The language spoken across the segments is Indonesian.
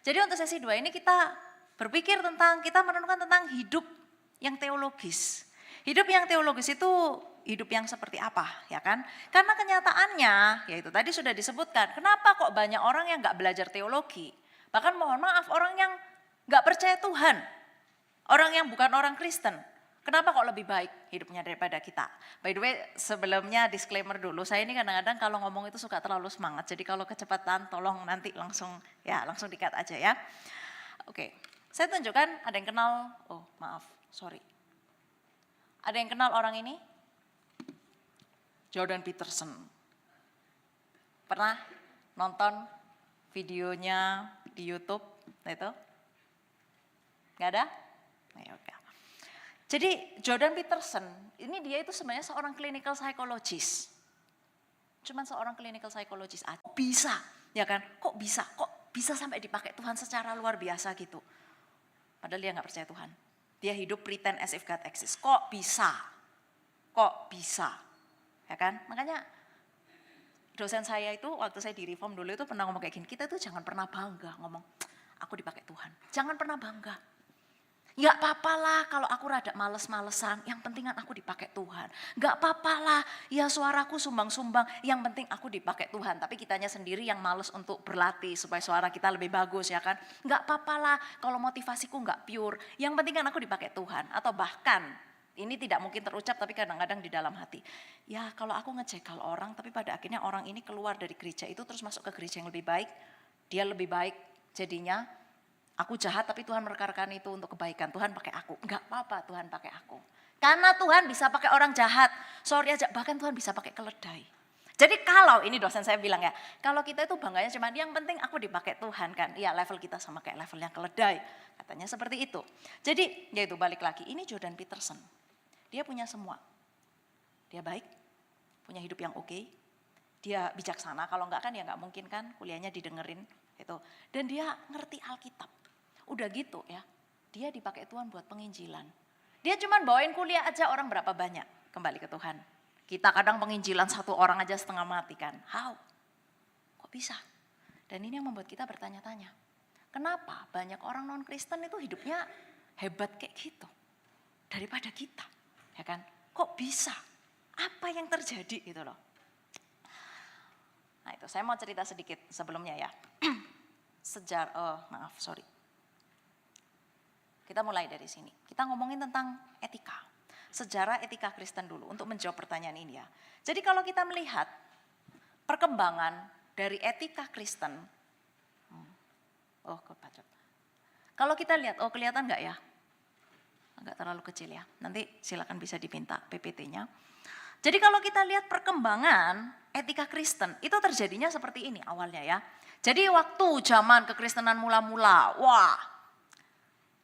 Jadi untuk sesi 2 ini kita berpikir tentang, kita merenungkan tentang hidup yang teologis. Hidup yang teologis itu hidup yang seperti apa, ya kan? Karena kenyataannya, yaitu tadi sudah disebutkan, kenapa kok banyak orang yang gak belajar teologi? Bahkan mohon maaf, orang yang gak percaya Tuhan, orang yang bukan orang Kristen, kenapa kok lebih baik hidupnya daripada kita? By the way, sebelumnya disclaimer dulu, saya ini kadang-kadang kalau ngomong itu suka terlalu semangat, jadi kalau kecepatan tolong nanti langsung di-cut aja ya. Oke, saya tunjukkan, ada yang kenal, oh maaf, sorry. Ada yang kenal orang ini? Jordan Peterson. Pernah nonton videonya di YouTube itu? Gak ada? Ya udah. Jadi Jordan Peterson, ini dia itu sebenarnya seorang clinical psychologist. Cuman seorang clinical psychologist aja. Kok bisa? Ya kan? Kok bisa sampai dipakai Tuhan secara luar biasa gitu? Padahal dia gak percaya Tuhan. Dia hidup pretend as if God exists. Kok bisa? Kok bisa? Ya kan? Makanya dosen saya itu waktu saya di Reform dulu itu pernah ngomong kayak gini, kita tuh jangan pernah bangga ngomong, aku dipakai Tuhan. Jangan pernah bangga. Gak apa-apa lah kalau aku rada males-malesan, yang penting kan aku dipakai Tuhan. Gak apa-apa lah, ya suaraku sumbang-sumbang, yang penting aku dipakai Tuhan. Tapi kitanya sendiri yang males untuk berlatih supaya suara kita lebih bagus ya kan. Gak apa-apa lah kalau motivasiku gak pure, yang penting kan aku dipakai Tuhan. Atau bahkan, ini tidak mungkin terucap tapi kadang-kadang di dalam hati. Ya kalau aku ngejegal orang tapi pada akhirnya orang ini keluar dari gereja itu terus masuk ke gereja yang lebih baik. Dia lebih baik jadinya. Aku jahat tapi Tuhan merekarkan itu untuk kebaikan. Tuhan pakai aku. Enggak apa-apa Tuhan pakai aku. Karena Tuhan bisa pakai orang jahat. Sorry aja, bahkan Tuhan bisa pakai keledai. Jadi kalau, ini dosen saya bilang ya, kalau kita itu bangganya cuma yang penting aku dipakai Tuhan kan. Ya level kita sama kayak levelnya keledai. Katanya seperti itu. Jadi ya itu balik lagi, ini Jordan Peterson. Dia punya semua. Dia baik, punya hidup yang oke. Dia bijaksana, kalau enggak kan ya enggak mungkin kan kuliahnya didengerin. Gitu. Dan dia ngerti Alkitab. Udah gitu ya, dia dipakai Tuhan buat penginjilan. Dia cuma bawain kuliah aja orang berapa banyak kembali ke Tuhan. Kita kadang penginjilan 1 orang aja setengah mati kan. How? Kok bisa? Dan ini yang membuat kita bertanya-tanya. Kenapa banyak orang non-Kristen itu hidupnya hebat kayak gitu? Daripada kita, ya kan? Kok bisa? Apa yang terjadi gitu loh. Nah itu saya mau cerita sedikit sebelumnya ya. Kita mulai dari sini. Kita ngomongin tentang etika. Sejarah etika Kristen dulu untuk menjawab pertanyaan ini ya. Jadi kalau kita melihat perkembangan dari etika Kristen. Kalau kita lihat, kelihatan nggak ya? Agak terlalu kecil ya. Nanti silakan bisa dipinta PPT-nya. Jadi kalau kita lihat perkembangan etika Kristen, itu terjadinya seperti ini awalnya ya. Jadi waktu zaman kekristenan mula-mula, wah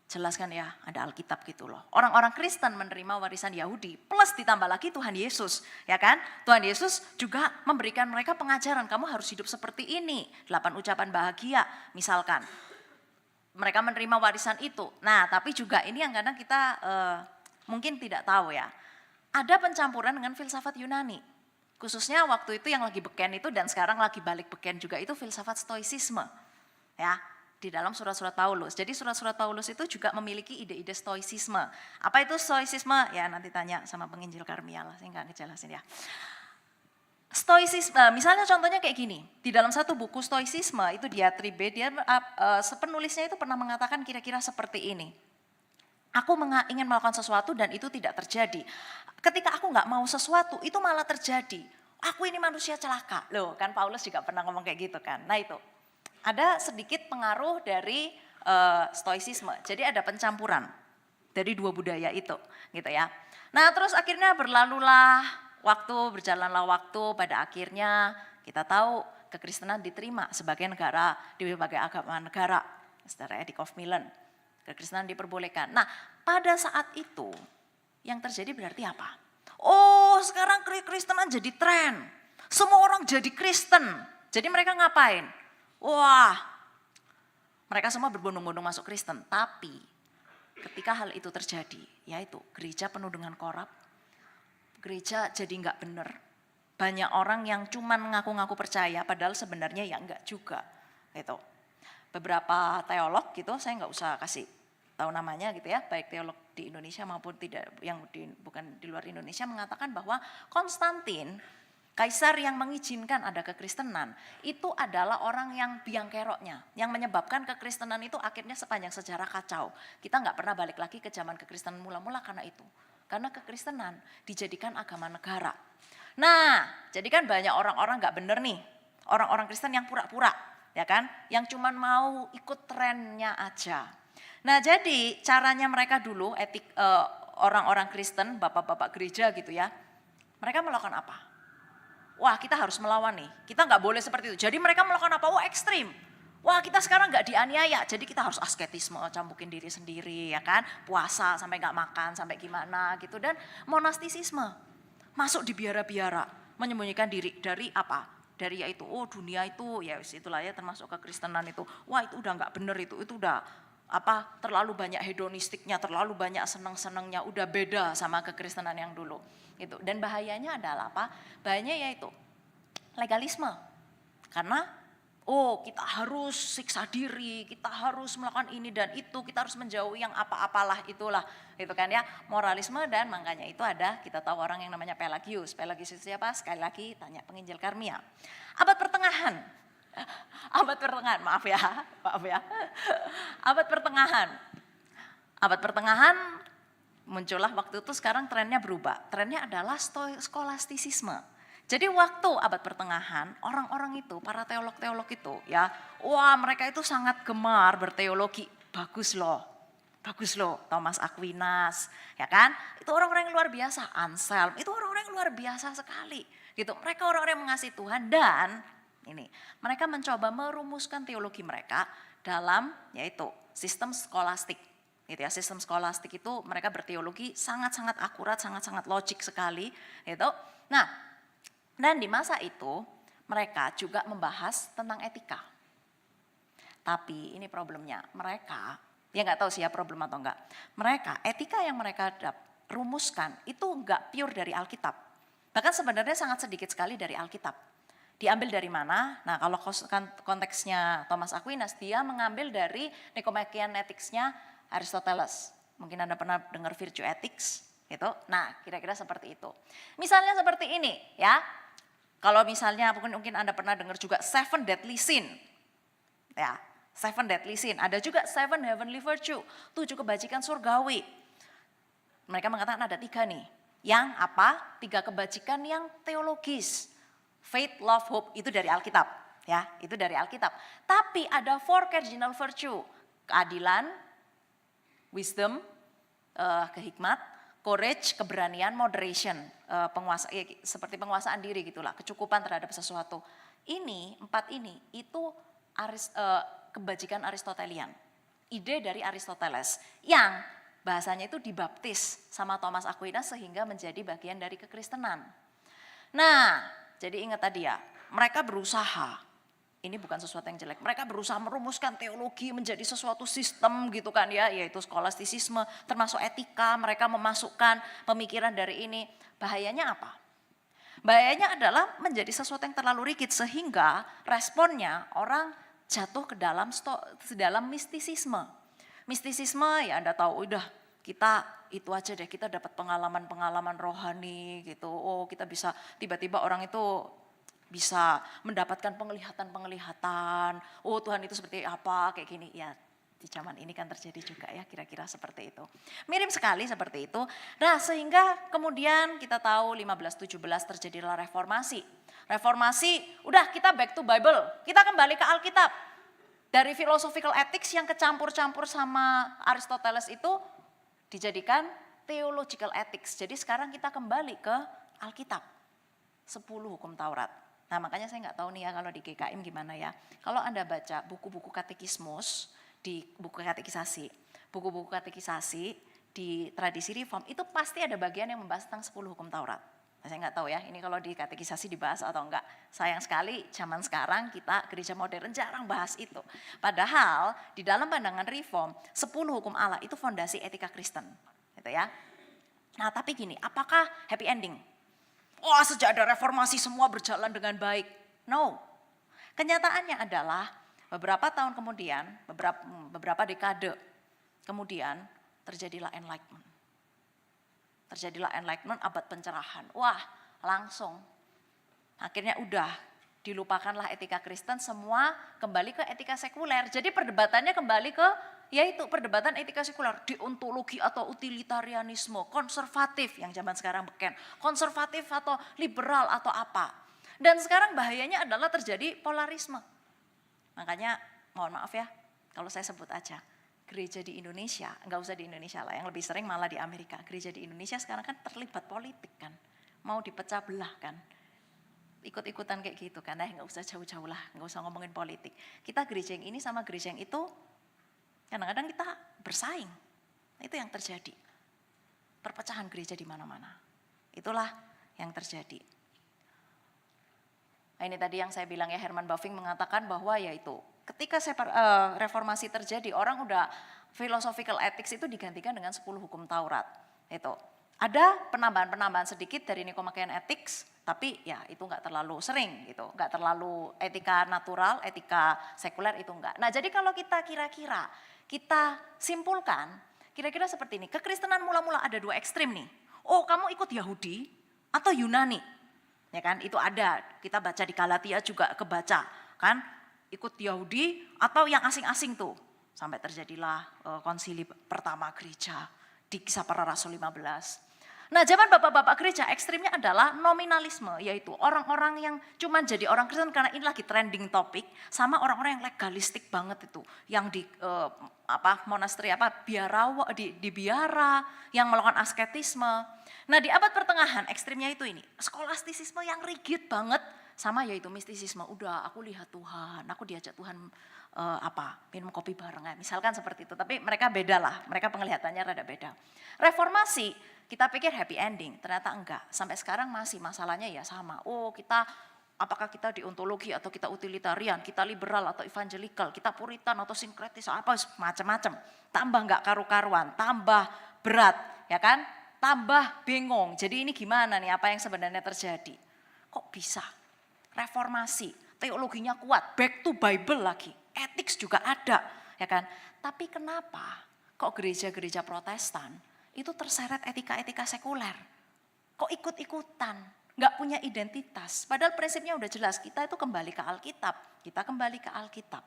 jelas kan ya, ada Alkitab gitu loh. Orang-orang Kristen menerima warisan Yahudi, plus ditambah lagi Tuhan Yesus, ya kan? Tuhan Yesus juga memberikan mereka pengajaran, kamu harus hidup seperti ini. 8 ucapan bahagia, misalkan. Mereka menerima warisan itu. Nah, tapi juga ini yang kadang kita mungkin tidak tahu ya. Ada pencampuran dengan filsafat Yunani. Khususnya waktu itu yang lagi beken itu dan sekarang lagi balik beken juga itu filsafat stoicisme. Ya, di dalam surat-surat Paulus. Jadi surat-surat Paulus itu juga memiliki ide-ide stoicisme. Apa itu stoicisme? Ya nanti tanya sama penginjil Karmia lah, saya nggak ngejelasin ya. Stoicisme, misalnya contohnya kayak gini. Di dalam satu buku stoicisme itu Diatribe, penulisnya itu pernah mengatakan kira-kira seperti ini. Aku ingin melakukan sesuatu dan itu tidak terjadi. Ketika aku nggak mau sesuatu, itu malah terjadi. Aku ini manusia celaka. Loh, kan Paulus juga pernah ngomong kayak gitu kan. Nah itu. Ada sedikit pengaruh dari stoicisme. Jadi ada pencampuran dari 2 budaya itu, gitu ya. Nah, terus akhirnya berlalulah waktu, berjalanlah waktu, pada akhirnya kita tahu kekristenan diterima sebagai negara di berbagai agama negara. Secara Edict of Milan, kekristenan diperbolehkan. Nah, pada saat itu yang terjadi berarti apa? Oh, sekarang kekristenan jadi tren. Semua orang jadi Kristen. Jadi mereka ngapain? Wah, mereka semua berbondong-bondong masuk Kristen. Tapi ketika hal itu terjadi, yaitu gereja penuh dengan korup, gereja jadi nggak benar. Banyak orang yang cuman ngaku-ngaku percaya, padahal sebenarnya ya enggak juga. Gitu. beberapa teolog gitu, saya nggak usah kasih tahu namanya gitu ya, baik teolog di Indonesia maupun tidak yang bukan di luar Indonesia mengatakan bahwa Konstantin, kaisar yang mengizinkan ada kekristenan, itu adalah orang yang biang keroknya, yang menyebabkan kekristenan itu akhirnya sepanjang sejarah kacau. Kita nggak pernah balik lagi ke zaman kekristenan mula-mula karena itu. Karena kekristenan dijadikan agama negara. Nah, jadi kan banyak orang-orang nggak bener nih, orang-orang Kristen yang pura-pura, ya kan, yang cuman mau ikut trennya aja. Nah, jadi caranya mereka dulu, orang-orang Kristen, bapak-bapak gereja gitu ya, mereka melakukan apa? Wah, kita harus melawan nih, kita nggak boleh seperti itu. Jadi mereka melakukan apa? Wah, ekstrim. Wah, kita sekarang nggak dianiaya, jadi kita harus asketisme, cambukin diri sendiri, ya kan, puasa sampai nggak makan, sampai gimana gitu, dan monastisisme, masuk di biara-biara, menyembunyikan diri dari apa? Dari yaitu, oh dunia itu, ya itulah ya termasuk kekristenan itu. Wah, itu udah nggak bener itu udah apa? Terlalu banyak hedonistiknya, terlalu banyak seneng-senengnya, udah beda sama kekristenan yang dulu. Gitu. Dan bahayanya adalah apa? Bahayanya yaitu legalisme, karena oh kita harus siksa diri, kita harus melakukan ini dan itu, kita harus menjauhi yang apa-apalah itulah, gitu kan ya, moralisme. Dan makanya itu ada, kita tahu orang yang namanya Pelagius. Pelagius itu siapa? Sekali lagi tanya penginjil Karmia. Abad pertengahan, maaf ya, abad pertengahan muncullah waktu itu. Sekarang trennya berubah, trennya adalah skolastisisme. Jadi waktu abad pertengahan, orang-orang itu, para teolog-teolog itu ya, wah mereka itu sangat gemar berteologi. Bagus loh, Thomas Aquinas, ya kan? Itu orang-orang yang luar biasa, Anselm, itu orang-orang yang luar biasa sekali. Gitu. Mereka orang-orang yang mengasihi Tuhan, dan ini mereka mencoba merumuskan teologi mereka dalam yaitu sistem skolastik. Gitu ya, sistem skolastik itu mereka berteologi sangat-sangat akurat, sangat-sangat logik sekali, gitu. Nah, dan di masa itu mereka juga membahas tentang etika. Tapi ini problemnya, mereka, ya nggak tahu sih ya problem atau enggak. Mereka, etika yang mereka rumuskan itu enggak pure dari Alkitab. Bahkan sebenarnya sangat sedikit sekali dari Alkitab. Diambil dari mana? Nah, kalau konteksnya Thomas Aquinas, dia mengambil dari Nicomachean Ethics-nya Aristoteles. Mungkin Anda pernah dengar Virtue Ethics, gitu. Nah, kira-kira seperti itu. Misalnya seperti ini, ya. Kalau misalnya mungkin Anda pernah dengar juga Seven Deadly Sin. Ya, Seven Deadly Sin. Ada juga Seven Heavenly Virtue, 7 kebajikan surgawi. Mereka mengatakan ada 3 nih. Yang apa? 3 kebajikan yang teologis. Faith, love, hope, itu dari Alkitab. Ya, itu dari Alkitab. Tapi ada 4 cardinal virtue. Keadilan, wisdom, kehikmat, courage, keberanian, moderation, seperti penguasaan diri gitulah, kecukupan terhadap sesuatu. Ini 4 ini itu kebajikan Aristotelian, ide dari Aristoteles yang bahasanya itu dibaptis sama Thomas Aquinas sehingga menjadi bagian dari kekristenan. Nah, jadi ingat tadi ya, mereka berusaha. Ini bukan sesuatu yang jelek. Mereka berusaha merumuskan teologi menjadi sesuatu sistem gitu kan ya, yaitu skolastisisme, termasuk etika. Mereka memasukkan pemikiran dari ini. Bahayanya apa? Bahayanya adalah menjadi sesuatu yang terlalu rigid sehingga responnya orang jatuh ke dalam mistisisme. Mistisisme ya Anda tahu, udah kita itu aja deh, kita dapat pengalaman-pengalaman rohani gitu. Oh, kita bisa tiba-tiba orang itu bisa mendapatkan penglihatan-penglihatan. Oh, Tuhan itu seperti apa, kayak gini. Ya, di zaman ini kan terjadi juga ya, kira-kira seperti itu. Mirip sekali seperti itu. Nah, sehingga kemudian kita tahu 1517 terjadilah reformasi. Reformasi, udah kita back to Bible. Kita kembali ke Alkitab. Dari philosophical ethics yang kecampur-campur sama Aristoteles itu dijadikan theological ethics. Jadi sekarang kita kembali ke Alkitab. 10 hukum Taurat. Nah, makanya saya nggak tahu nih ya kalau di GKM gimana ya. Kalau Anda baca buku-buku katekismus di buku-buku katekisasi di tradisi reform itu pasti ada bagian yang membahas tentang 10 hukum Taurat. Nah, saya nggak tahu ya ini kalau di katekisasi dibahas atau enggak. Sayang sekali zaman sekarang kita gereja modern jarang bahas itu. Padahal di dalam pandangan reform 10 hukum Allah itu fondasi etika Kristen, gitu ya. Nah, tapi gini, apakah happy ending? Oh, sejak ada reformasi semua berjalan dengan baik. No. Kenyataannya adalah beberapa tahun kemudian, beberapa dekade kemudian terjadilah Enlightenment. Terjadilah Enlightenment, abad pencerahan. Wah, langsung akhirnya udah dilupakanlah etika Kristen, semua kembali ke etika sekuler. Jadi perdebatannya kembali ke yaitu perdebatan etika sekuler, deontologi atau utilitarianisme, konservatif yang zaman sekarang beken, konservatif atau liberal atau apa. Dan sekarang bahayanya adalah terjadi polarisme. Makanya mohon maaf ya kalau saya sebut aja gereja di Indonesia, enggak usah di Indonesia lah, yang lebih sering malah di Amerika. Gereja di Indonesia sekarang kan terlibat politik kan, mau dipecah belah kan. Ikut-ikutan kayak gitu kan, nggak usah jauh-jauh lah, nggak usah ngomongin politik. Kita gereja yang ini sama gereja yang itu, kadang-kadang kita bersaing. Itu yang terjadi. Perpecahan gereja di mana-mana. Itulah yang terjadi. Nah, ini tadi yang saya bilang ya, Herman Bavinck mengatakan bahwa yaitu ketika reformasi terjadi, orang udah philosophical ethics itu digantikan dengan 10 hukum Taurat. Itu ada penambahan-penambahan sedikit dari Nicomachean Ethics, tapi ya itu nggak terlalu sering gitu, nggak terlalu etika natural, etika sekuler itu enggak. Nah jadi kalau kita kira-kira, kita simpulkan, kira-kira seperti ini, kekristenan mula-mula ada dua ekstrim nih. Oh kamu ikut Yahudi atau Yunani, ya kan? Itu ada, kita baca di Galatia juga kebaca, kan? Ikut Yahudi atau yang asing-asing tuh, sampai terjadilah konsili pertama gereja di Kisah Para Rasul 15. Nah zaman bapak-bapak gereja ekstrimnya adalah nominalisme, yaitu orang-orang yang cuma jadi orang Kristen karena ini lagi trending topik, sama orang-orang yang legalistik banget itu, yang di monasteri biarawa, di biara, yang melakukan asketisme. Nah di abad pertengahan ekstrimnya itu ini, skolastisisme yang rigid banget, sama yaitu mistisisme. Udah aku lihat Tuhan, aku diajak Tuhan minum kopi bareng ya, misalkan seperti itu. Tapi mereka beda lah, mereka penglihatannya rada beda. Reformasi kita pikir happy ending, ternyata enggak. Sampai sekarang masih masalahnya ya sama. Oh kita, apakah kita deontologi atau kita utilitarian, kita liberal atau evangelical, kita puritan atau sinkretis, apa macam-macam. Tambah enggak karu-karuan, tambah berat, ya kan? Tambah bingung. Jadi ini gimana nih, apa yang sebenarnya terjadi? Kok bisa? Reformasi, teologinya kuat, back to Bible lagi, ethics juga ada, ya kan? Tapi kenapa kok gereja-gereja Protestan itu terseret etika-etika sekuler? Kok ikut-ikutan, nggak punya identitas? Padahal prinsipnya udah jelas, kita itu kembali ke Alkitab, kita kembali ke Alkitab.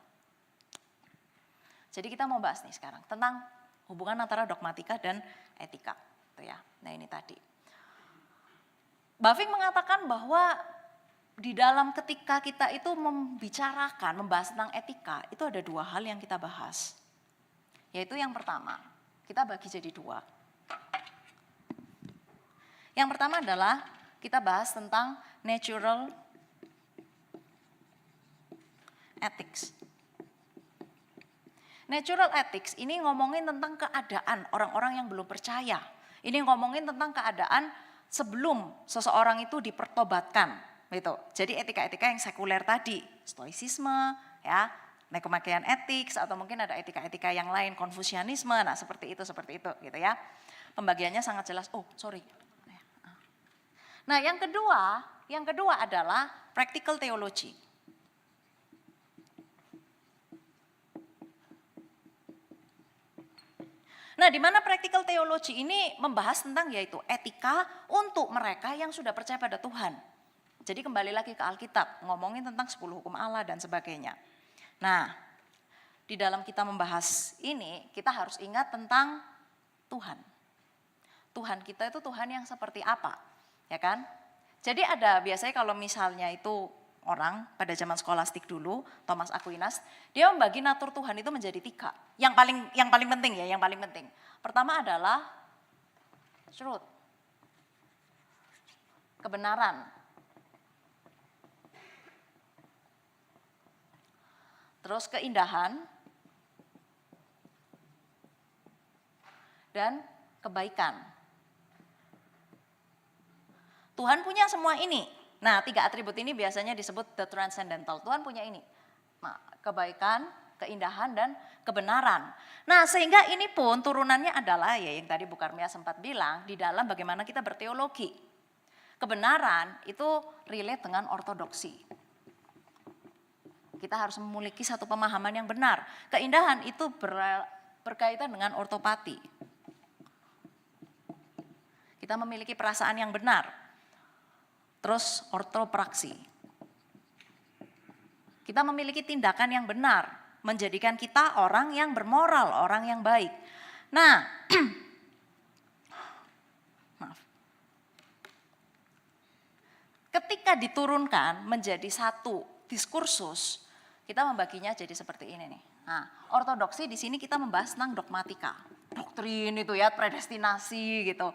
Jadi kita mau bahas nih sekarang tentang hubungan antara dogmatika dan etika, tuh ya. Nah ini tadi. Bavinck mengatakan bahwa di dalam ketika kita itu membahas tentang etika, itu ada dua hal yang kita bahas. Yaitu yang pertama, kita bagi jadi dua. Yang pertama adalah kita bahas tentang natural ethics. Natural ethics ini ngomongin tentang keadaan orang-orang yang belum percaya. Ini ngomongin tentang keadaan sebelum seseorang itu dipertobatkan. Gitu. Jadi etika-etika yang sekuler tadi, stoicisme, ya, Nicomachean Ethics, atau mungkin ada etika-etika yang lain, Konfusianisme, nah seperti itu gitu ya. Pembagiannya sangat jelas. Oh, sorry. Nah, yang kedua adalah practical theology. Nah, di mana practical theology ini membahas tentang yaitu etika untuk mereka yang sudah percaya pada Tuhan. Jadi kembali lagi ke Alkitab, ngomongin tentang 10 hukum Allah dan sebagainya. Nah, di dalam kita membahas ini, kita harus ingat tentang Tuhan. Tuhan kita itu Tuhan yang seperti apa, ya kan? Jadi ada biasanya kalau misalnya itu orang pada zaman skolastik dulu, Thomas Aquinas, dia membagi natur Tuhan itu menjadi 3. Yang paling penting ya, yang paling penting. Pertama adalah truth, kebenaran. Terus keindahan dan kebaikan. Tuhan punya semua ini. Nah, 3 atribut ini biasanya disebut the transcendental. Tuhan punya ini. Nah, kebaikan, keindahan, dan kebenaran. Nah, sehingga ini pun turunannya adalah ya yang tadi Bu Karmia sempat bilang, di dalam bagaimana kita berteologi. Kebenaran itu relate dengan ortodoksi. Kita harus memiliki satu pemahaman yang benar. Keindahan itu berkaitan dengan ortopati. Kita memiliki perasaan yang benar. Terus ortopraksi. Kita memiliki tindakan yang benar, menjadikan kita orang yang bermoral, orang yang baik. Nah, maaf. Ketika diturunkan menjadi satu diskursus, kita membaginya jadi seperti ini nih. Nah, ortodoksi di sini kita membahas tentang dogmatika, doktrin itu ya, predestinasi gitu.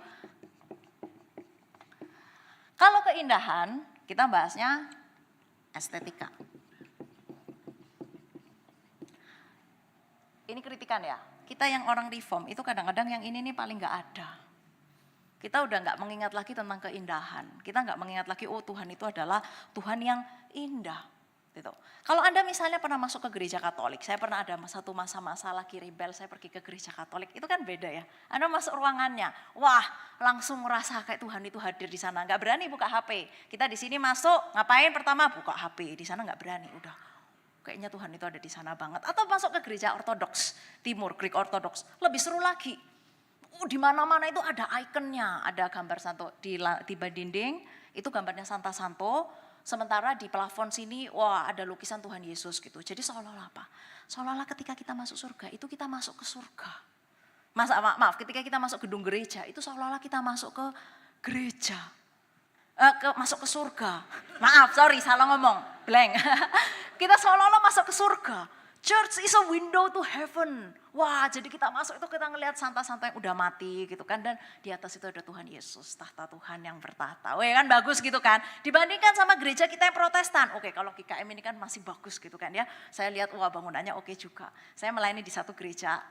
Kalau keindahan, kita bahasnya estetika. Ini kritikan ya, kita yang orang reform itu kadang-kadang yang ini nih paling nggak ada. Kita udah nggak mengingat lagi tentang keindahan. Kita nggak mengingat lagi, oh Tuhan itu adalah Tuhan yang indah. Gitu. Kalau Anda misalnya pernah masuk ke gereja Katolik, saya pernah ada satu masa-masa lagi rebel, saya pergi ke gereja Katolik, itu kan beda ya. Anda masuk ruangannya, wah langsung merasa kayak Tuhan itu hadir di sana. Nggak berani buka HP. Kita di sini masuk, ngapain pertama buka HP, di sana nggak berani, udah. Kayaknya Tuhan itu ada di sana banget. Atau masuk ke gereja Ortodoks Timur, Greek Ortodoks, lebih seru lagi. Di mana-mana itu ada ikonnya, ada gambar santo di dinding, itu gambarnya Santa Santo. Sementara di plafon sini, wah ada lukisan Tuhan Yesus gitu. Jadi seolah-olah apa? Seolah-olah ketika kita masuk surga, itu kita masuk ke surga. Maaf, ketika kita masuk gedung gereja, itu seolah-olah kita masuk ke gereja. Masuk ke surga. Maaf, sorry, salah ngomong, blank. Kita seolah-olah masuk ke surga. Church is a window to heaven. Wah, jadi kita masuk itu kita ngelihat santa-santa yang udah mati gitu kan. Dan di atas itu ada Tuhan Yesus, tahta Tuhan yang bertahta. Wah kan bagus gitu kan. Dibandingkan sama gereja kita yang Protestan. Oke, kalau GKM ini kan masih bagus gitu kan ya. Saya lihat wah bangunannya oke juga. Saya melayani di satu gereja.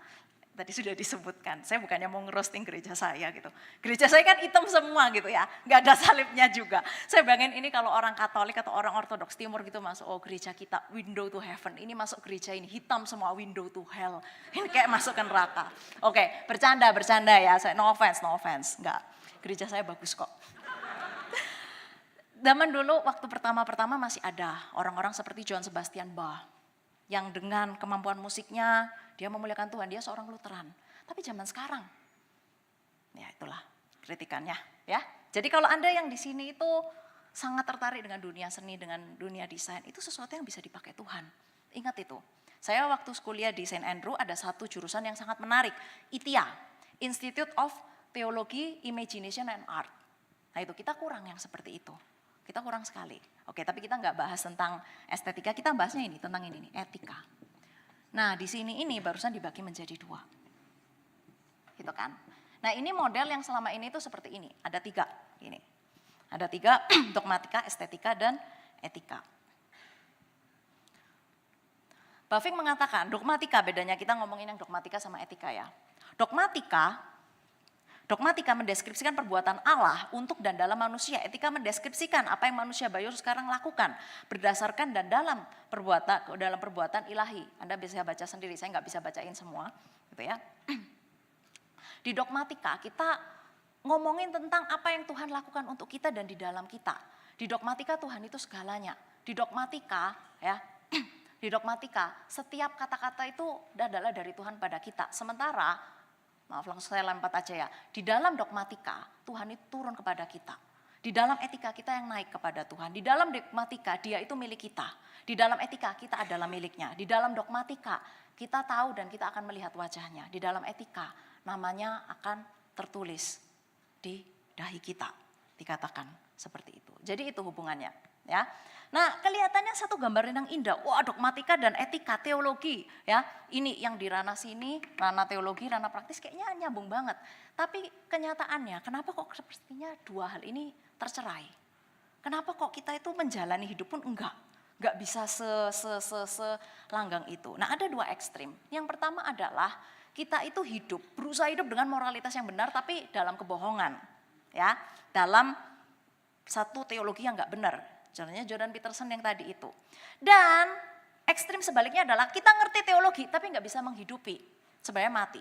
Tadi sudah disebutkan, saya bukannya mau ngerosting gereja saya gitu. Gereja saya kan hitam semua gitu ya, nggak ada salibnya juga. Saya bayangin ini kalau orang Katolik atau orang Ortodoks Timur gitu masuk, oh gereja kita window to heaven, ini masuk gereja ini hitam semua window to hell. Ini kayak masuk ke neraka. Oke, bercanda ya, saya no offense, enggak. Gereja saya bagus kok. Zaman dulu waktu pertama-pertama masih ada orang-orang seperti Johann Sebastian Bach. Yang dengan kemampuan musiknya, dia memuliakan Tuhan, dia seorang Lutheran. Tapi zaman sekarang, ya itulah kritikannya ya. Jadi kalau Anda yang di sini itu sangat tertarik dengan dunia seni, dengan dunia desain, itu sesuatu yang bisa dipakai Tuhan. Ingat itu. Saya waktu kuliah di St. Andrew ada satu jurusan yang sangat menarik, ITIA, Institute of Theology, Imagination and Art. Nah itu kita kurang yang seperti itu. Kita kurang sekali. Oke, tapi kita nggak bahas tentang estetika, kita bahasnya ini, tentang ini nih, etika. Nah, di sini ini barusan dibagi menjadi dua. Gitu kan. Nah, ini model yang selama ini itu seperti ini, ada tiga ini. Ada tiga, dogmatika, estetika, dan etika. Bavinck mengatakan, dogmatika bedanya kita ngomongin yang dogmatika sama etika ya. Dogmatika mendeskripsikan perbuatan Allah untuk dan dalam manusia. Etika mendeskripsikan apa yang manusia baru sekarang lakukan berdasarkan dan dalam perbuatan ilahi. Anda bisa baca sendiri, saya nggak bisa bacain semua, gitu ya. Di dogmatika kita ngomongin tentang apa yang Tuhan lakukan untuk kita dan di dalam kita. Di dogmatika Tuhan itu segalanya. Di dogmatika ya, di dogmatika setiap kata-kata itu adalah dari Tuhan pada kita. Sementara maaf langsung saya lempar aja ya. Di dalam dogmatika, Tuhan itu turun kepada kita. Di dalam etika kita yang naik kepada Tuhan. Di dalam dogmatika, dia itu milik kita. Di dalam etika, kita adalah miliknya. Di dalam dogmatika, kita tahu dan kita akan melihat wajahnya. Di dalam etika, namanya akan tertulis di dahi kita. Dikatakan seperti itu. Jadi itu hubungannya. Ya. Nah, kelihatannya satu gambaran yang indah. Wah, dogmatika dan etika, teologi, ya. Ini yang di ranah sini, ranah teologi, ranah praktis kayaknya nyambung banget. Tapi kenyataannya, kenapa kok sepertinya dua hal ini tercerai? Kenapa kok kita itu menjalani hidup pun enggak bisa selanggang itu. Nah, ada dua ekstrim. Yang pertama adalah kita itu berusaha hidup dengan moralitas yang benar tapi dalam kebohongan. Ya, dalam satu teologi yang enggak benar. Contohnya Jordan Peterson yang tadi itu. Dan ekstrim sebaliknya adalah kita ngerti teologi tapi nggak bisa menghidupi. Sebenarnya mati.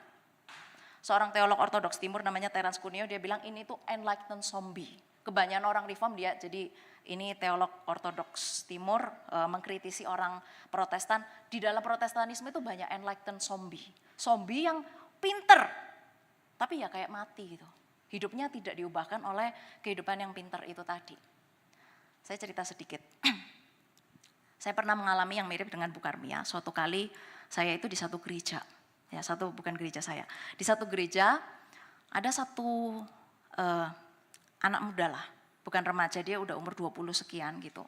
Seorang teolog Ortodoks Timur namanya Terence Cuneo, dia bilang ini tuh enlightened zombie. Kebanyakan orang reform dia jadi ini teolog ortodoks timur mengkritisi orang Protestan. Di dalam Protestanisme itu banyak enlightened zombie. Zombie yang pinter, tapi ya kayak mati gitu. Hidupnya tidak diubahkan oleh kehidupan yang pinter itu tadi. Saya cerita sedikit. Saya pernah mengalami yang mirip dengan Bu Karmia. Suatu kali saya itu di satu gereja. Ya, bukan gereja saya. Di satu gereja ada satu anak muda lah. Bukan remaja, dia udah umur 20 sekian gitu.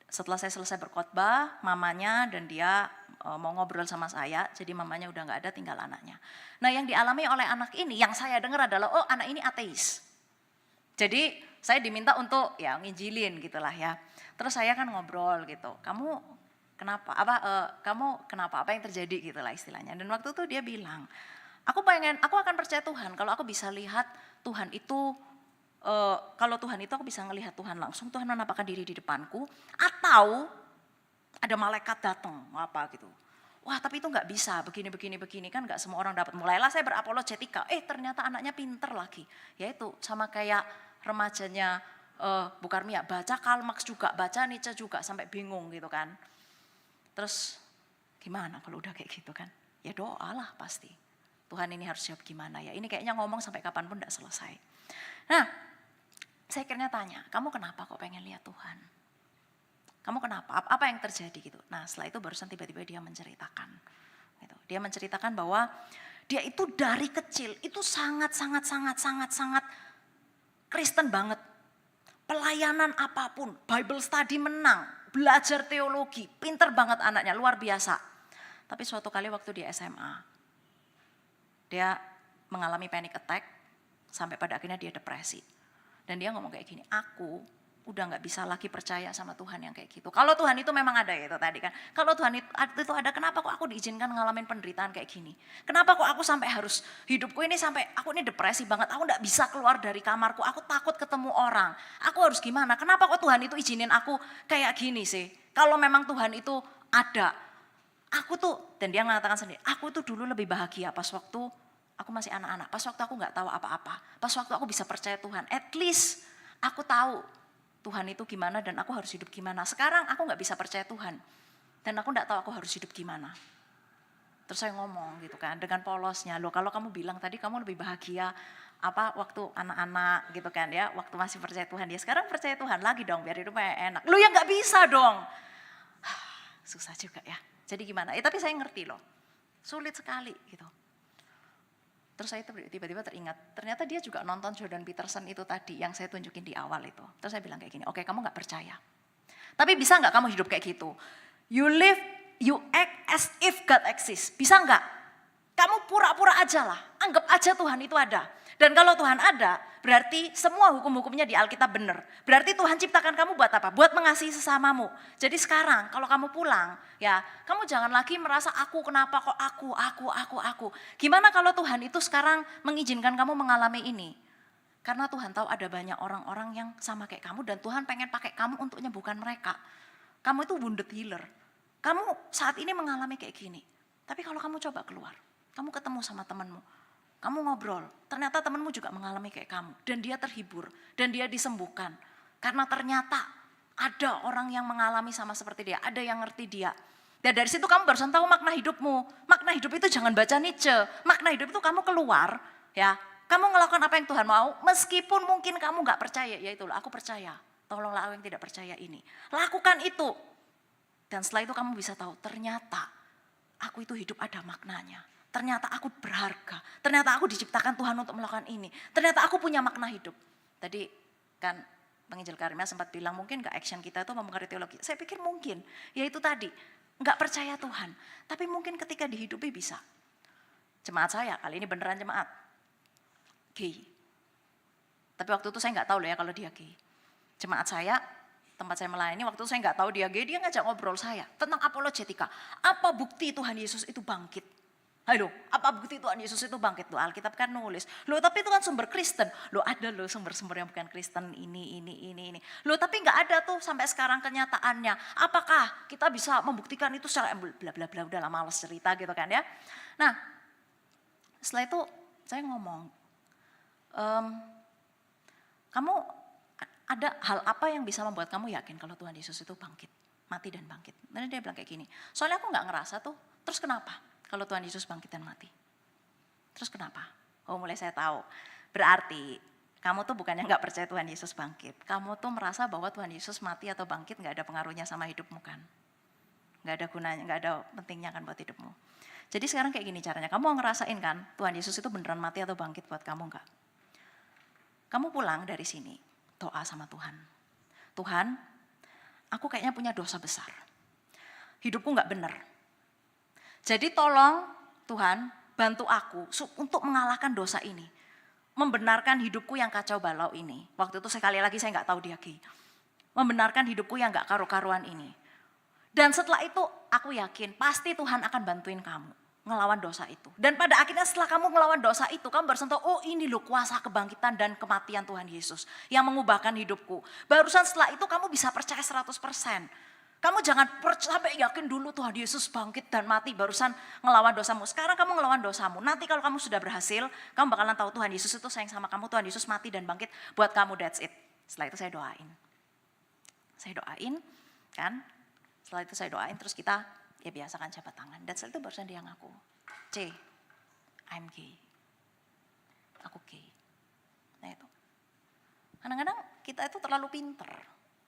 Setelah saya selesai berkhotbah, mamanya dan dia mau ngobrol sama saya, jadi mamanya udah gak ada, tinggal anaknya. Nah yang dialami oleh anak ini, yang saya dengar adalah, oh anak ini ateis. Jadi saya diminta untuk ya nginjilin gitulah ya. Terus saya kan ngobrol gitu, kamu kenapa, apa yang terjadi gitulah istilahnya. Dan waktu itu dia bilang, aku akan percaya Tuhan kalau aku bisa lihat Tuhan itu, kalau Tuhan itu aku bisa ngelihat Tuhan langsung, Tuhan menampakkan diri di depanku, atau ada malaikat datang apa gitu. Wah tapi itu nggak bisa, begini kan nggak semua orang dapat. Mulailah saya berapologetika, ternyata anaknya pinter lagi. Yaitu sama kayak remajanya Bu Karmia, baca Karl Marx juga, baca Nietzsche juga, sampai bingung gitu kan. Terus gimana kalau udah kayak gitu kan? Ya doalah pasti. Tuhan ini harus jawab gimana ya, ini kayaknya ngomong sampai kapanpun gak selesai. Nah, saya akhirnya tanya, kamu kenapa kok pengen lihat Tuhan? Kamu kenapa? Apa yang terjadi gitu? Nah setelah itu barusan tiba-tiba dia menceritakan. Gitu. Dia menceritakan bahwa dia itu dari kecil, itu sangat Kristen banget. Pelayanan apapun, Bible study menang, belajar teologi, pinter banget anaknya, luar biasa. Tapi suatu kali waktu di SMA, dia mengalami panic attack, sampai pada akhirnya dia depresi. Dan dia ngomong kayak gini, aku udah gak bisa lagi percaya sama Tuhan yang kayak gitu. Kalau Tuhan itu memang ada ya itu tadi kan. Kalau Tuhan itu ada, kenapa kok aku diizinkan ngalamin penderitaan kayak gini? Kenapa kok aku sampai harus, hidupku ini sampai, aku ini depresi banget, aku gak bisa keluar dari kamarku, aku takut ketemu orang. Aku harus gimana? Kenapa kok Tuhan itu izinin aku kayak gini sih? Kalau memang Tuhan itu ada, aku tuh, dan dia mengatakan sendiri, aku tuh dulu lebih bahagia pas waktu aku masih anak-anak, pas waktu aku gak tahu apa-apa, pas waktu aku bisa percaya Tuhan, at least aku tahu Tuhan itu gimana dan aku harus hidup gimana. Sekarang aku gak bisa percaya Tuhan dan aku gak tahu aku harus hidup gimana. Terus saya ngomong gitu kan dengan polosnya, loh kalau kamu bilang tadi kamu lebih bahagia waktu anak-anak gitu kan ya, waktu masih percaya Tuhan, ya sekarang percaya Tuhan lagi dong biar hidupnya enak. Lu ya gak bisa dong. Susah juga ya. Jadi gimana? Tapi saya ngerti loh. Sulit sekali gitu. Terus saya tiba-tiba teringat, ternyata dia juga nonton Jordan Peterson itu tadi yang saya tunjukin di awal itu. Terus saya bilang kayak gini, oke kamu gak percaya. Tapi bisa gak kamu hidup kayak gitu? You act as if God exists. Bisa gak? Kamu pura-pura aja lah, anggap aja Tuhan itu ada. Dan kalau Tuhan ada, berarti semua hukum-hukumnya di Alkitab benar. Berarti Tuhan ciptakan kamu buat apa? Buat mengasihi sesamamu. Jadi sekarang kalau kamu pulang, ya kamu jangan lagi merasa aku kenapa kok aku. Gimana kalau Tuhan itu sekarang mengizinkan kamu mengalami ini? Karena Tuhan tahu ada banyak orang-orang yang sama kayak kamu dan Tuhan pengen pakai kamu untuk menyembuhkan mereka. Kamu itu wounded healer. Kamu saat ini mengalami kayak gini. Tapi kalau kamu coba keluar, kamu ketemu sama temanmu, kamu ngobrol, ternyata temanmu juga mengalami kayak kamu. Dan dia terhibur, dan dia disembuhkan. Karena ternyata ada orang yang mengalami sama seperti dia, ada yang ngerti dia. Dan dari situ kamu barusan tahu makna hidupmu. Makna hidup itu jangan baca Nietzsche. Makna hidup itu kamu keluar, ya. Kamu ngelakukan apa yang Tuhan mau, meskipun mungkin kamu gak percaya. Ya itulah, aku percaya. Tolonglah aku yang tidak percaya ini. Lakukan itu. Dan setelah itu kamu bisa tahu, ternyata aku itu hidup ada maknanya. Ternyata aku berharga, ternyata aku diciptakan Tuhan untuk melakukan ini. Ternyata aku punya makna hidup. Tadi kan Penginjil Karmia sempat bilang mungkin gak action kita itu mempengaruhi teologi. Saya pikir mungkin, ya itu tadi, gak percaya Tuhan. Tapi mungkin ketika dihidupi bisa. Jemaat saya, kali ini beneran jemaat, gay. Tapi waktu itu saya gak tahu loh ya kalau dia gay. Jemaat saya, tempat saya melayani, waktu itu saya gak tahu dia gay, dia ngajak ngobrol saya tentang apologetika. Apa bukti Tuhan Yesus itu bangkit? Halo, apa bukti Tuhan Yesus itu bangkit? Loh, Alkitab kan nulis. Loh, tapi itu kan sumber Kristen. Loh, ada loh sumber-sumber yang bukan Kristen ini. Loh, tapi nggak ada tuh sampai sekarang kenyataannya. Apakah kita bisa membuktikan itu secara bla bla bla, udah lah males cerita gitu kan ya. Nah, setelah itu saya ngomong, kamu ada hal apa yang bisa membuat kamu yakin kalau Tuhan Yesus itu bangkit, mati dan bangkit? Dan dia bilang kayak gini, soalnya aku nggak ngerasa tuh, terus kenapa kalau Tuhan Yesus bangkit dan mati? Terus kenapa? Oh mulai saya tahu, berarti kamu tuh bukannya nggak percaya Tuhan Yesus bangkit, kamu tuh merasa bahwa Tuhan Yesus mati atau bangkit nggak ada pengaruhnya sama hidupmu kan? Nggak ada gunanya, nggak ada pentingnya kan buat hidupmu. Jadi sekarang kayak gini caranya, kamu ngerasain kan Tuhan Yesus itu beneran mati atau bangkit buat kamu enggak? Kamu pulang dari sini, doa sama Tuhan. Tuhan, aku kayaknya punya dosa besar. Hidupku enggak benar. Jadi tolong Tuhan, bantu aku untuk mengalahkan dosa ini. Membenarkan hidupku yang kacau balau ini. Waktu itu sekali lagi saya enggak tahu dia ki. Membenarkan hidupku yang enggak karu-karuan ini. Dan setelah itu aku yakin pasti Tuhan akan bantuin kamu ngelawan dosa itu. Dan pada akhirnya setelah kamu ngelawan dosa itu, kamu barusan tahu, oh ini loh kuasa kebangkitan dan kematian Tuhan Yesus yang mengubahkan hidupku. Barusan setelah itu kamu bisa percaya 100%. Kamu jangan sampai yakin dulu Tuhan Yesus bangkit dan mati barusan ngelawan dosamu. Sekarang kamu ngelawan dosamu. Nanti kalau kamu sudah berhasil, kamu bakalan tahu Tuhan Yesus itu sayang sama kamu. Tuhan Yesus mati dan bangkit buat kamu, that's it. Setelah itu saya doain. Saya doain kan. Setelah itu saya doain, terus kita ya biasakan jabat tangan. Dan setelah itu barusan dia ngaku, C, I'm gay. Aku gay. Nah itu. Kadang-kadang kita itu terlalu pinter,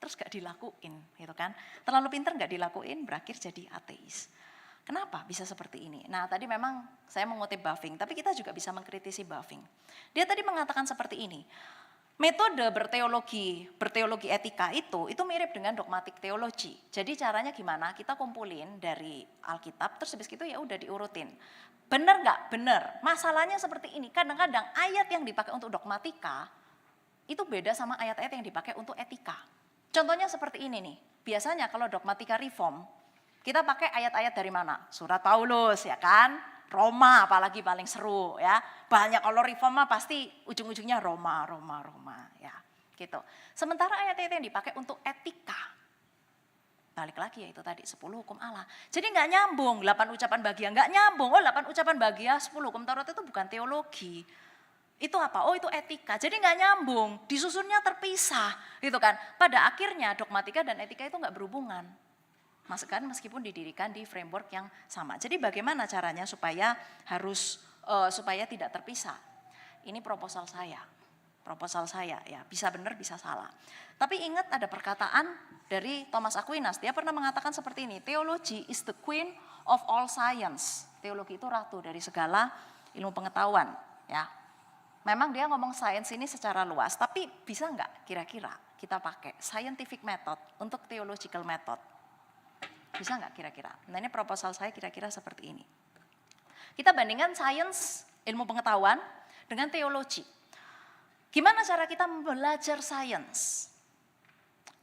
terus gak dilakuin gitu kan. Terlalu pinter gak dilakuin, berakhir jadi ateis. Kenapa bisa seperti ini? Nah tadi memang saya mengutip Bavinck, tapi kita juga bisa mengkritisi Bavinck. Dia tadi mengatakan seperti ini, metode berteologi etika itu mirip dengan dogmatik teologi. Jadi caranya gimana? Kita kumpulin dari Alkitab, terus habis itu ya udah diurutin. Benar nggak? Benar. Masalahnya seperti ini. Kadang-kadang ayat yang dipakai untuk dogmatika itu beda sama ayat-ayat yang dipakai untuk etika. Contohnya seperti ini nih. Biasanya kalau dogmatika reform, kita pakai ayat-ayat dari mana? Surat Paulus ya kan? Roma apalagi paling seru ya. Banyak kalau reform pasti ujung-ujungnya Roma ya gitu. Sementara ayat-ayat yang dipakai untuk etika, balik lagi ya itu tadi 10 hukum Allah. Jadi nggak nyambung 8 ucapan bahagia, nggak nyambung. Oh 8 ucapan bahagia 10 hukum Taurat itu bukan teologi. Itu apa? Oh itu etika. Jadi nggak nyambung, disusunnya terpisah gitu kan. Pada akhirnya dogmatika dan etika itu nggak berhubungan. Meskipun didirikan di framework yang sama. Jadi bagaimana caranya supaya tidak terpisah? Ini proposal saya ya, bisa benar bisa salah. Tapi ingat ada perkataan dari Thomas Aquinas, dia pernah mengatakan seperti ini, theology is the queen of all science. Teologi itu ratu dari segala ilmu pengetahuan ya. Memang dia ngomong sains ini secara luas, tapi bisa nggak kira-kira kita pakai scientific method untuk theological method? Bisa nggak kira-kira? Nah ini proposal saya kira-kira seperti ini. Kita bandingkan sains, ilmu pengetahuan dengan teologi. Gimana cara kita belajar sains?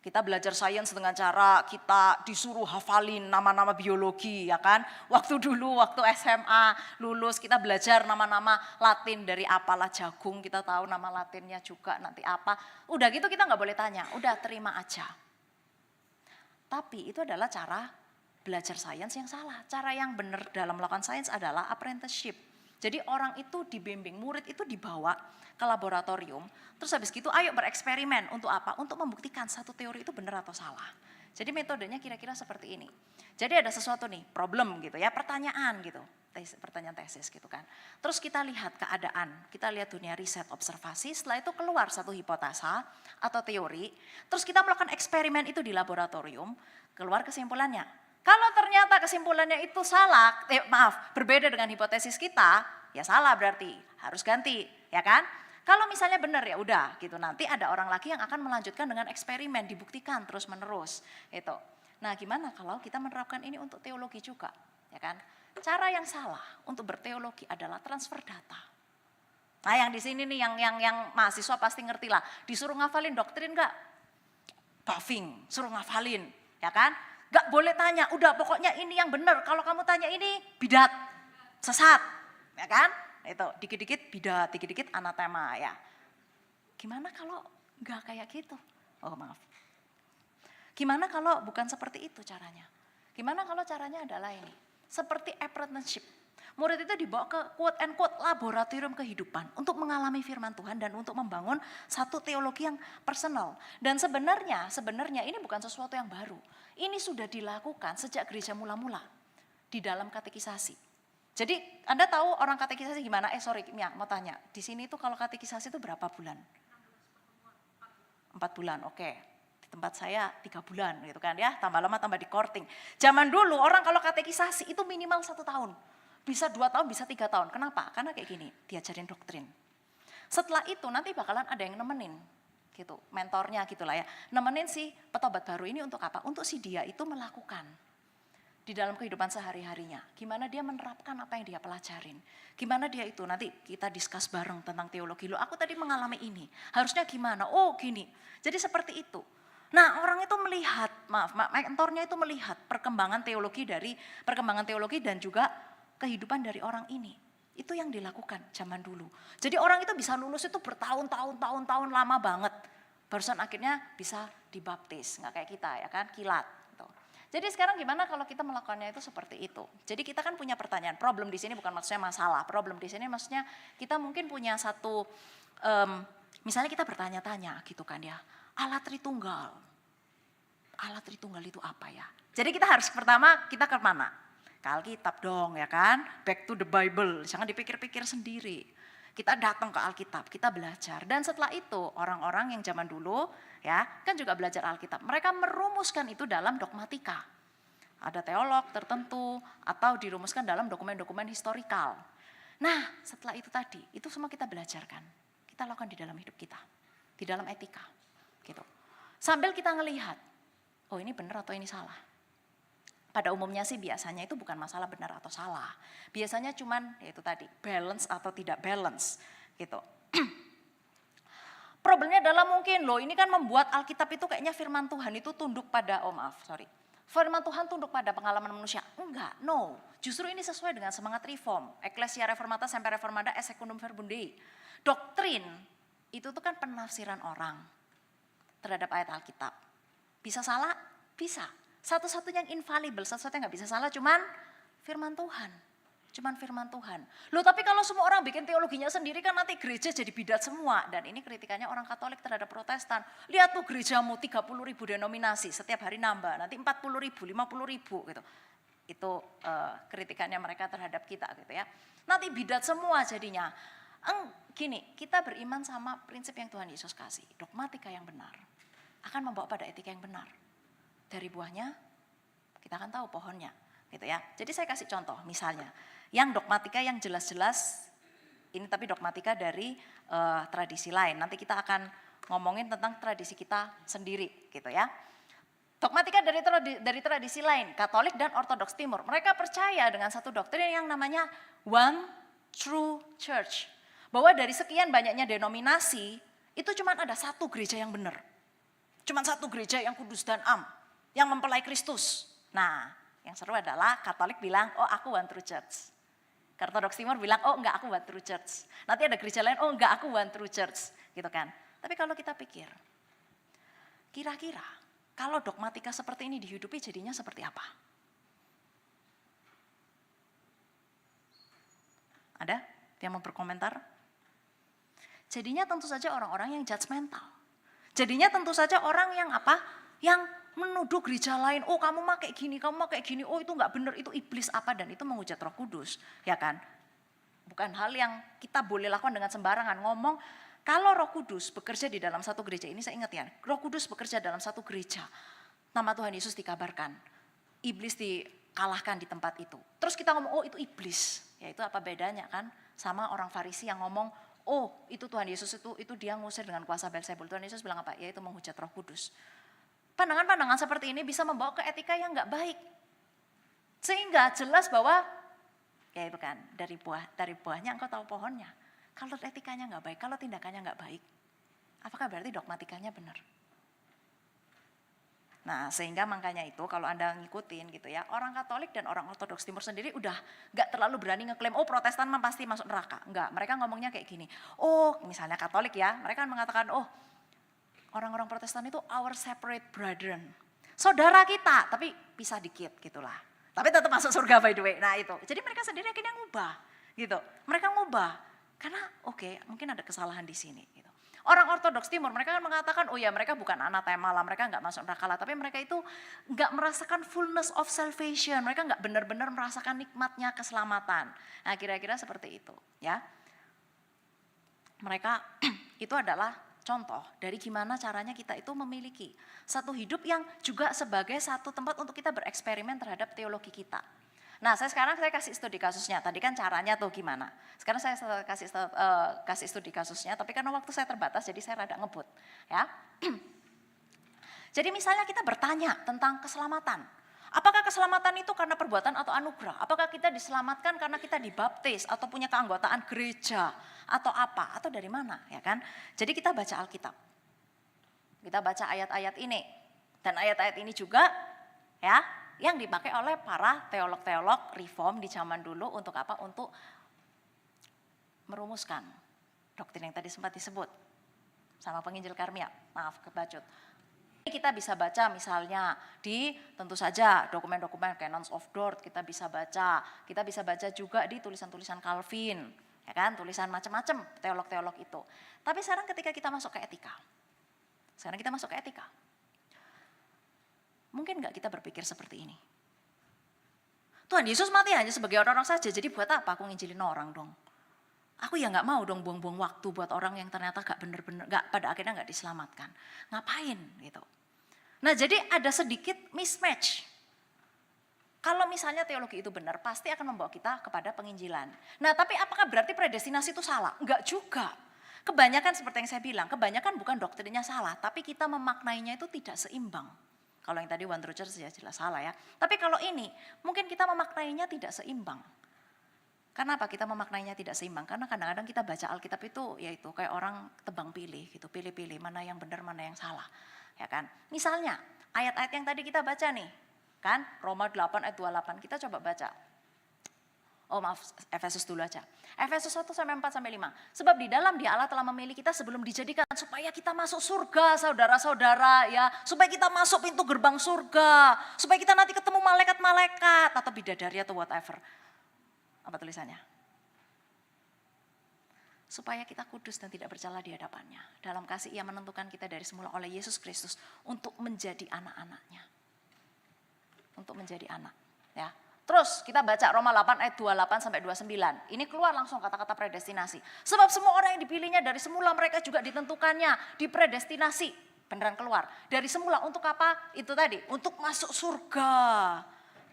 Kita belajar sains dengan cara kita disuruh hafalin nama-nama biologi ya kan. Waktu SMA lulus kita belajar nama-nama Latin dari apalah jagung, kita tahu nama Latinnya juga nanti apa. Udah gitu kita nggak boleh tanya, udah terima aja. Tapi itu adalah cara belajar sains yang salah. Cara yang benar dalam melakukan sains adalah apprenticeship. Jadi orang itu dibimbing, murid itu dibawa ke laboratorium. Terus habis gitu ayo bereksperimen. Untuk apa? Untuk membuktikan satu teori itu benar atau salah. Jadi metodenya kira-kira seperti ini. Jadi ada sesuatu nih, problem gitu ya, pertanyaan gitu. Pertanyaan tesis gitu kan. Terus kita lihat keadaan, kita lihat dunia riset, observasi, setelah itu keluar satu hipotesa atau teori. Terus kita melakukan eksperimen itu di laboratorium, keluar kesimpulannya. Kalau ternyata kesimpulannya itu salah, berbeda dengan hipotesis kita, ya salah berarti, harus ganti, ya kan? Kalau misalnya benar ya udah gitu, nanti ada orang lagi yang akan melanjutkan dengan eksperimen, dibuktikan terus menerus, itu. Nah gimana kalau kita menerapkan ini untuk teologi juga, ya kan? Cara yang salah untuk berteologi adalah transfer data. Nah yang di sini nih yang mahasiswa pasti ngerti lah, disuruh ngafalin doktrin enggak? Bavinck, suruh ngafalin, ya kan? Gak boleh tanya, udah pokoknya ini yang benar. Kalau kamu tanya ini bidat, sesat, ya kan? Itu dikit-dikit bidat, dikit-dikit anatema ya. Gimana kalau gak kayak gitu? Oh maaf. Gimana kalau bukan seperti itu caranya? Gimana kalau caranya adalah ini? Seperti apprenticeship. Murid itu dibawa ke quote and quote laboratorium kehidupan untuk mengalami firman Tuhan dan untuk membangun satu teologi yang personal. Dan sebenarnya ini bukan sesuatu yang baru. Ini sudah dilakukan sejak gereja mula-mula di dalam katekisasi. Jadi Anda tahu orang katekisasi gimana? Mia mau tanya, di sini tuh kalau katekisasi itu berapa bulan? 4 bulan, oke. Di tempat saya 3 bulan gitu kan ya, tambah lama tambah di courting. Zaman dulu orang kalau katekisasi itu minimal 1 tahun. Bisa 2 tahun, bisa 3 tahun. Kenapa? Karena kayak gini, diajarin doktrin. Setelah itu nanti bakalan ada yang nemenin gitu, mentornya gitulah ya. Nemenin si petobat baru ini untuk apa? Untuk si dia itu melakukan di dalam kehidupan sehari-harinya. Gimana dia menerapkan apa yang dia pelajarin. Gimana dia itu, nanti kita discuss bareng tentang teologi. Loh aku tadi mengalami ini, harusnya gimana? Oh gini, jadi seperti itu. Nah orang itu melihat, mentornya itu melihat perkembangan teologi dan juga kehidupan dari orang ini. Itu yang dilakukan zaman dulu. Jadi orang itu bisa lulus itu bertahun-tahun lama banget. Barusan akhirnya bisa dibaptis, nggak kayak kita ya kan, kilat. Gitu. Jadi sekarang gimana kalau kita melakukannya itu seperti itu? Jadi kita kan punya pertanyaan, problem di sini bukan maksudnya masalah, problem di sini maksudnya kita mungkin punya satu, misalnya kita bertanya-tanya gitu kan ya, Allah Tritunggal itu apa ya? Jadi kita harus pertama kita ke mana? Ke Alkitab dong ya kan, back to the Bible, jangan dipikir-pikir sendiri. Kita datang ke Alkitab, kita belajar. Dan setelah itu orang-orang yang zaman dulu ya kan juga belajar Alkitab. Mereka merumuskan itu dalam dogmatika. Ada teolog tertentu atau dirumuskan dalam dokumen-dokumen historikal. Nah setelah itu tadi, itu semua kita belajarkan. Kita lakukan di dalam hidup kita, di dalam etika. Gitu. Sambil kita ngelihat, oh ini benar atau ini salah. Pada umumnya sih biasanya itu bukan masalah benar atau salah. Biasanya cuman yaitu tadi balance atau tidak balance gitu. Problemnya adalah mungkin loh ini kan membuat Alkitab itu kayaknya firman Tuhan itu tunduk pada, firman Tuhan tunduk pada pengalaman manusia. Enggak, no. Justru ini sesuai dengan semangat reform. Ecclesia Reformata Semper Reformanda Esse Secundum Verbum Dei. Doktrin itu tuh kan penafsiran orang terhadap ayat Alkitab. Bisa salah? Bisa. Satu-satunya yang infallible, satu-satunya yang gak bisa salah cuman firman Tuhan. Loh tapi kalau semua orang bikin teologinya sendiri kan nanti gereja jadi bidat semua. Dan ini kritikannya orang Katolik terhadap Protestan. Lihat tuh gerejamu 30.000 denominasi, setiap hari nambah, nanti 40.000, 50.000 gitu. Itu kritikannya mereka terhadap kita gitu ya. Nanti bidat semua jadinya. Gini, kita beriman sama prinsip yang Tuhan Yesus kasih. Dogmatika yang benar akan membawa pada etika yang benar. Dari buahnya kita akan tahu pohonnya gitu ya. Jadi saya kasih contoh misalnya yang dogmatika yang jelas-jelas ini tapi dogmatika dari tradisi lain. Nanti kita akan ngomongin tentang tradisi kita sendiri gitu ya. Dogmatika dari tradisi lain, Katolik dan Ortodoks Timur. Mereka percaya dengan satu doktrin yang namanya one true church. Bahwa dari sekian banyaknya denominasi itu cuma ada satu gereja yang benar. Cuma satu gereja yang kudus dan am, yang mempelai Kristus. Nah, yang seru adalah Katolik bilang, oh aku one true church. Ortodoks Timur bilang, oh enggak aku one true church. Nanti ada gereja lain, oh enggak aku one true church. Gitu kan. Tapi kalau kita pikir, kira-kira kalau dogmatika seperti ini dihidupi jadinya seperti apa? Ada yang mau berkomentar? Jadinya tentu saja orang-orang yang judgmental. Jadinya tentu saja orang yang apa? Yang menuduh gereja lain, oh kamu mah kayak gini, oh itu enggak benar, itu iblis apa, dan itu menghujat Roh Kudus, ya kan? Bukan hal yang kita boleh lakukan dengan sembarangan. Ngomong, kalau Roh Kudus bekerja di dalam satu gereja, ini saya ingat ya, Roh Kudus bekerja dalam satu gereja, nama Tuhan Yesus dikabarkan, iblis dikalahkan di tempat itu. Terus kita ngomong, oh itu iblis, ya itu apa bedanya kan? Sama orang Farisi yang ngomong, oh itu Tuhan Yesus itu dia ngusir dengan kuasa Beelzebul. Tuhan Yesus bilang apa? Ya itu menghujat Roh Kudus. Pandangan-pandangan seperti ini bisa membawa ke etika yang enggak baik. Sehingga jelas bahwa ya itu kan dari buahnya engkau tahu pohonnya. Kalau etikanya enggak baik, kalau tindakannya enggak baik, apakah berarti dogmatikanya benar? Nah, sehingga makanya itu kalau Anda ngikutin gitu ya, orang Katolik dan orang Ortodoks Timur sendiri udah enggak terlalu berani ngeklaim, oh Protestan mah pasti masuk neraka. Enggak, mereka ngomongnya kayak gini. Oh, misalnya Katolik ya, mereka mengatakan, oh orang-orang Protestan itu our separate brethren. Saudara kita, tapi pisah dikit gitulah. Tapi tetap masuk surga by the way. Nah itu, jadi mereka sendiri akhirnya ngubah gitu. Mereka ngubah karena oke, mungkin ada kesalahan di sini gitu. Orang Ortodoks Timur mereka kan mengatakan oh ya mereka bukan anathema lah, mereka nggak masuk neraka lah, tapi mereka itu nggak merasakan fullness of salvation, mereka nggak benar-benar merasakan nikmatnya keselamatan. Nah kira-kira seperti itu ya. Mereka itu adalah contoh dari gimana caranya kita itu memiliki satu hidup yang juga sebagai satu tempat untuk kita bereksperimen terhadap teologi kita. Nah, sekarang saya kasih studi kasusnya. Tadi kan caranya tuh gimana. Sekarang saya kasih studi kasusnya, tapi karena waktu saya terbatas jadi saya rada ngebut, ya. Jadi misalnya kita bertanya tentang keselamatan. Apakah keselamatan itu karena perbuatan atau anugerah? Apakah kita diselamatkan karena kita dibaptis atau punya keanggotaan gereja atau apa? Atau dari mana, ya kan? Jadi kita baca Alkitab. Kita baca ayat-ayat ini. Dan ayat-ayat ini juga ya yang dipakai oleh para teolog-teolog reform di zaman dulu untuk apa? Untuk merumuskan doktrin yang tadi sempat disebut sama penginjil Karmia. Maaf kebacut. Kita bisa baca misalnya di tentu saja dokumen-dokumen Canons of Dort kita bisa baca juga di tulisan-tulisan Calvin, ya kan, tulisan macam-macam teolog-teolog itu. Tapi sekarang ketika kita masuk ke etika, mungkin nggak kita berpikir seperti ini? Tuhan Yesus mati hanya sebagai orang-orang saja, jadi buat apa aku nginjilin orang dong? Aku ya nggak mau dong buang-buang waktu buat orang yang ternyata pada akhirnya nggak diselamatkan. Ngapain gitu? Nah jadi ada sedikit mismatch. Kalau misalnya teologi itu benar, pasti akan membawa kita kepada penginjilan. Nah tapi apakah berarti predestinasi itu salah? Enggak juga. Kebanyakan seperti yang saya bilang, kebanyakan bukan doktrinnya salah, tapi kita memaknainya itu tidak seimbang. Kalau yang tadi One True Church ya jelas salah ya. Tapi kalau ini, mungkin kita memaknainya tidak seimbang. Kenapa kita memaknainya tidak seimbang? Karena kadang-kadang kita baca Alkitab itu yaitu kayak orang tebang pilih gitu, pilih-pilih mana yang benar, mana yang salah. Ya kan? Misalnya ayat-ayat yang tadi kita baca nih, kan? Roma 8 ayat 28, kita coba baca. Oh maaf, Efesus dulu aja. Efesus 1 sampai 4 sampai 5. Sebab di dalam Dia Allah telah memilih kita sebelum dijadikan supaya kita masuk surga, saudara-saudara ya. Supaya kita masuk pintu gerbang surga, supaya kita nanti ketemu malaikat-malaikat atau bidadari atau whatever. Apa tulisannya? Supaya kita kudus dan tidak bercela di hadapannya. Dalam kasih Ia menentukan kita dari semula oleh Yesus Kristus untuk menjadi anak-anaknya. Untuk menjadi anak. Ya. Terus kita baca Roma 8 ayat 28 sampai 29. Ini keluar langsung kata-kata predestinasi. Sebab semua orang yang dipilihnya dari semula mereka juga ditentukannya, dipredestinasi. Beneran keluar. Dari semula untuk apa? Itu tadi, untuk masuk surga.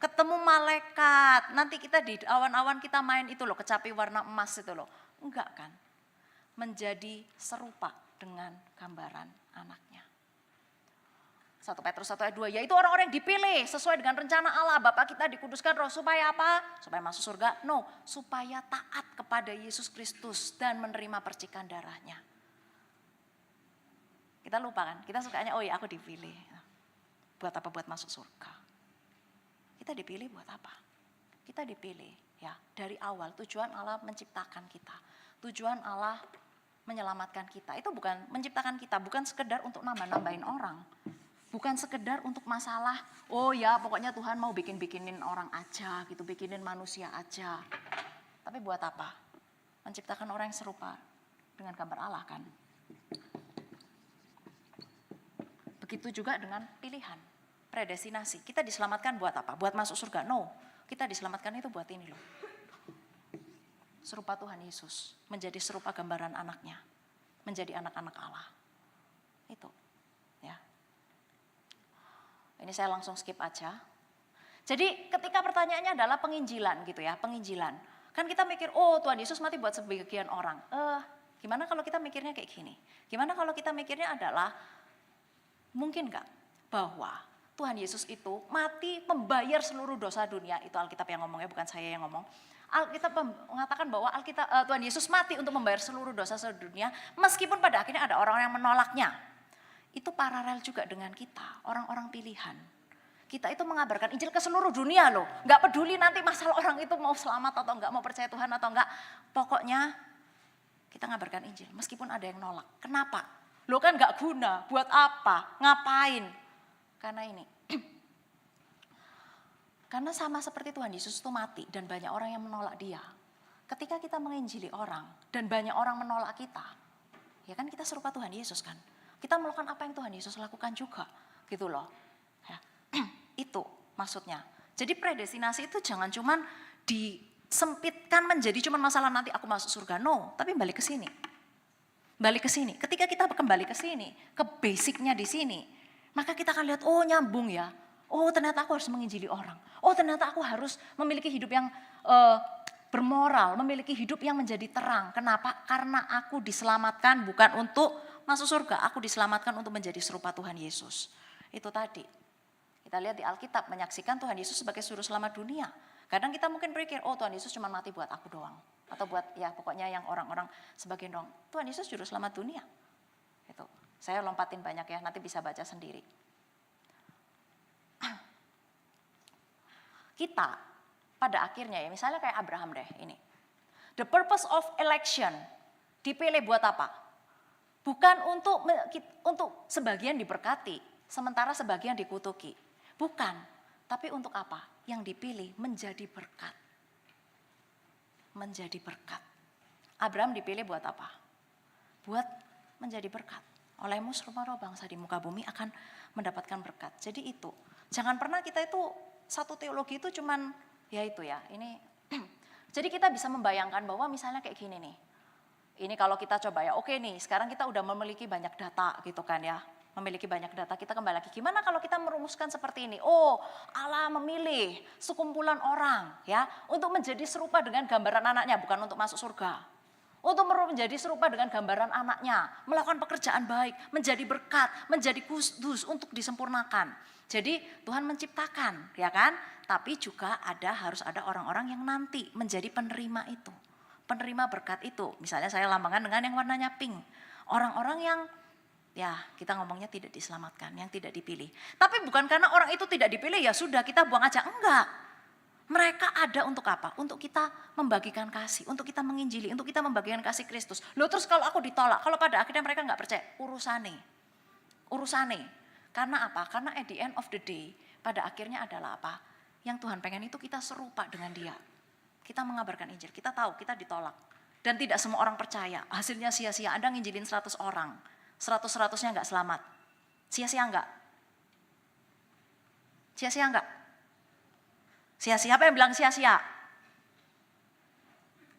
Ketemu malaikat. Nanti kita di awan-awan kita main itu loh, kecapi warna emas itu loh. Enggak kan? Menjadi serupa dengan gambaran anaknya. 1 Petrus 1 ayat 2, yaitu orang-orang yang dipilih sesuai dengan rencana Allah. Bapa kita dikuduskan roh supaya apa? Supaya masuk surga? No, supaya taat kepada Yesus Kristus dan menerima percikan darahnya. Kita lupa kan? Kita sukanya, oh ya aku dipilih. Buat apa? Buat masuk surga. Kita dipilih buat apa? Kita dipilih ya dari awal. Tujuan Allah menciptakan kita. Tujuan Allah menyelamatkan kita. Itu bukan menciptakan kita, bukan sekedar untuk nambah-nambahin orang. Bukan sekedar untuk masalah, oh ya pokoknya Tuhan mau bikin-bikinin orang aja gitu, bikinin manusia aja. Tapi buat apa? Menciptakan orang yang serupa dengan gambar Allah kan. Begitu juga dengan pilihan, predestinasi. Kita diselamatkan buat apa? Buat masuk surga? No, kita diselamatkan itu buat ini loh. Serupa Tuhan Yesus, menjadi serupa gambaran anaknya, menjadi anak-anak Allah. Itu, ya. Ini saya langsung skip aja. Jadi ketika pertanyaannya adalah penginjilan gitu ya, penginjilan. Kan kita mikir, oh Tuhan Yesus mati buat sebagian orang. Gimana kalau kita mikirnya kayak gini? Gimana kalau kita mikirnya adalah, mungkin nggak bahwa Tuhan Yesus itu mati membayar seluruh dosa dunia. Itu Alkitab yang ngomongnya, bukan saya yang ngomong. Alkitab mengatakan bahwa Tuhan Yesus mati untuk membayar seluruh dosa seluruh dunia, meskipun pada akhirnya ada orang yang menolaknya. Itu paralel juga dengan kita, orang-orang pilihan. Kita itu mengabarkan Injil ke seluruh dunia loh. Gak peduli nanti masalah orang itu mau selamat atau enggak, mau percaya Tuhan atau enggak. Pokoknya kita ngabarkan Injil, meskipun ada yang nolak. Kenapa? Lo kan gak guna, buat apa? Ngapain? Karena ini. Karena sama seperti Tuhan Yesus itu mati dan banyak orang yang menolak dia. Ketika kita menginjili orang dan banyak orang menolak kita, ya kan kita serupa Tuhan Yesus kan. Kita melakukan apa yang Tuhan Yesus lakukan juga, gitu loh. Ya. Itu maksudnya. Jadi predestinasi itu jangan cuman disempitkan menjadi cuman masalah nanti aku masuk surga. No, tapi balik ke sini. Balik ke sini. Ketika kita kembali ke sini, ke basicnya di sini, maka kita akan lihat, oh nyambung ya. Oh ternyata aku harus menginjili orang. Oh ternyata aku harus memiliki hidup yang bermoral, memiliki hidup yang menjadi terang. Kenapa? Karena aku diselamatkan bukan untuk masuk surga. Aku diselamatkan untuk menjadi serupa Tuhan Yesus. Itu tadi. Kita lihat di Alkitab, menyaksikan Tuhan Yesus sebagai juru selamat dunia. Kadang kita mungkin berpikir, oh Tuhan Yesus cuma mati buat aku doang. Atau buat ya pokoknya yang orang-orang sebagian doang. Tuhan Yesus juru selamat dunia. Itu. Saya lompatin banyak ya, nanti bisa baca sendiri. Kita pada akhirnya ya misalnya kayak Abraham deh ini. The purpose of election dipilih buat apa? Bukan untuk sebagian diberkati, sementara sebagian dikutuki. Bukan, tapi untuk apa? Yang dipilih menjadi berkat. Menjadi berkat. Abraham dipilih buat apa? Buat menjadi berkat. Olehmu serupa bangsa di muka bumi akan mendapatkan berkat. Jadi itu, jangan pernah kita itu satu teologi itu cuman ya itu ya ini. Jadi kita bisa membayangkan bahwa misalnya kayak gini nih. Ini kalau kita coba ya oke nih sekarang kita udah memiliki banyak data gitu kan ya. Memiliki banyak data kita kembali lagi. Gimana kalau kita merumuskan seperti ini. Oh Allah memilih sekumpulan orang ya. Untuk menjadi serupa dengan gambaran anaknya bukan untuk masuk surga. Untuk menjadi serupa dengan gambaran anaknya, melakukan pekerjaan baik, menjadi berkat, menjadi kudus untuk disempurnakan. Jadi Tuhan menciptakan, ya kan? Tapi juga harus ada orang-orang yang nanti menjadi penerima itu. Penerima berkat itu. Misalnya saya lambangkan dengan yang warnanya pink. Orang-orang yang ya kita ngomongnya tidak diselamatkan, yang tidak dipilih. Tapi bukan karena orang itu tidak dipilih ya sudah kita buang aja, enggak. Mereka ada untuk apa? Untuk kita membagikan kasih, untuk kita menginjili, untuk kita membagikan kasih Kristus. Loh terus kalau aku ditolak, kalau pada akhirnya mereka nggak percaya, urusane. Karena apa? Karena at the end of the day, pada akhirnya adalah apa? Yang Tuhan pengen itu kita serupa dengan dia. Kita mengabarkan Injil, kita tahu kita ditolak. Dan tidak semua orang percaya, hasilnya sia-sia. Anda nginjilin 100 orang, 100-100-nya nggak selamat. Sia-sia nggak? Sia-sia nggak? Sia-sia, apa yang bilang sia-sia?